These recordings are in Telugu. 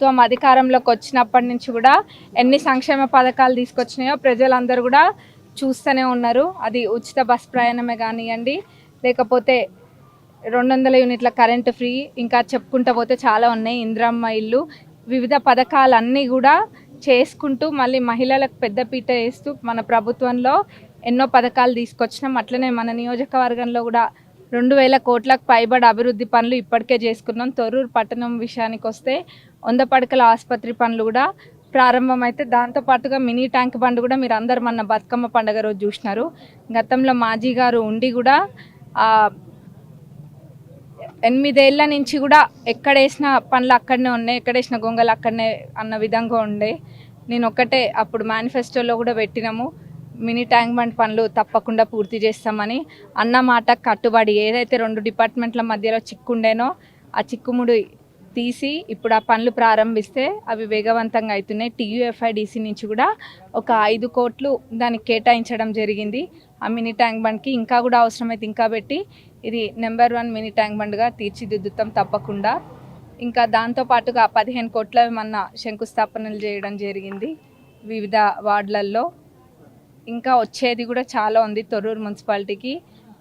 ప్రభుత్వం అధికారంలోకి వచ్చినప్పటి నుంచి కూడా ఎన్ని సంక్షేమ పథకాలు తీసుకొచ్చినాయో ప్రజలందరూ కూడా చూస్తూనే ఉన్నారు. అది ఉచిత బస్ ప్రయాణమే కానివ్వండి, లేకపోతే 200 యూనిట్ల కరెంటు ఫ్రీ, ఇంకా చెప్పుకుంటూ పోతే చాలా ఉన్నాయి, ఇందిరమ్మ ఇల్లు, వివిధ పథకాలన్నీ కూడా చేసుకుంటూ మళ్ళీ మహిళలకు పెద్దపీట వేస్తూ మన ప్రభుత్వంలో ఎన్నో పథకాలు తీసుకొచ్చినాం. అట్లనే మన నియోజకవర్గంలో కూడా 2000 కోట్లకు పైబడి అభివృద్ధి పనులు ఇప్పటికే చేసుకున్నాం. తొర్రూరు పట్టణం విషయానికి వస్తే 100 పడకల ఆసుపత్రి పనులు కూడా ప్రారంభమైతే, దాంతోపాటుగా మినీ ట్యాంక్ బండ్ కూడా మీరు అందరు మన బతుకమ్మ పండుగ రోజు చూసినారు. గతంలో మాజీ గారు ఉండి కూడా 8 ఏళ్ల నుంచి కూడా ఎక్కడేసిన పనులు అక్కడనే ఉన్నాయి, ఎక్కడేసిన గొంగలు అక్కడనే అన్న విధంగా ఉండే. నేను ఒక్కటే అప్పుడు మేనిఫెస్టోలో కూడా పెట్టినాము, మినీ ట్యాంక్ బండ్ పనులు తప్పకుండా పూర్తి చేస్తామని. అన్న మాట కట్టుబడి ఏదైతే 2 డిపార్ట్మెంట్ల మధ్యలో చిక్కుండేనో ఆ చిక్కుముడి తీసి ఇప్పుడు ఆ పనులు ప్రారంభిస్తే అవి వేగవంతంగా అవుతున్నాయి. TUFIDC నుంచి కూడా ఒక 5 కోట్లు దానికి కేటాయించడం జరిగింది. ఆ మినీ ట్యాంక్ బండ్కి ఇంకా కూడా అవసరమైతే ఇంకా పెట్టి ఇది నెంబర్ 1 మినీ ట్యాంక్ బండ్గా తీర్చిదిద్దుతాం తప్పకుండా. ఇంకా దాంతోపాటుగా 15 కోట్ల మన శంకుస్థాపనలు చేయడం జరిగింది వివిధ వార్డులలో. ఇంకా వచ్చేది కూడా చాలా ఉంది తొర్రూరు మున్సిపాలిటీకి.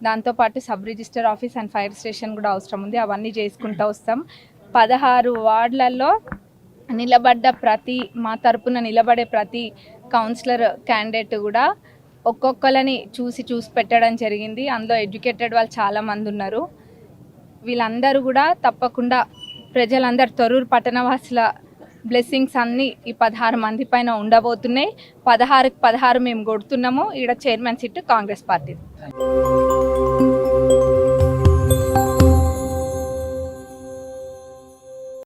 దాంతోపాటు sub register office and fire station కూడా అవసరం ఉంది, అవన్నీ చేసుకుంటూ వస్తాం. 16 వార్డులలో నిలబడ్డ మా తరపున నిలబడే ప్రతి కౌన్సిలర్ క్యాండిడేట్ కూడా ఒక్కొక్కరిని చూసి పెట్టడం జరిగింది. అందులో ఎడ్యుకేటెడ్ వాళ్ళు చాలామంది ఉన్నారు. వీళ్ళందరూ కూడా తప్పకుండా ప్రజలందరూ తొర్రూరు పట్టణవాసుల బ్లెస్సింగ్స్ అన్నీ ఈ 16 మంది పైన ఉండబోతున్నాయి. 16కి 16 మేము కొడుతున్నాము. ఈడ చైర్మన్ సీట్ కాంగ్రెస్ పార్టీ.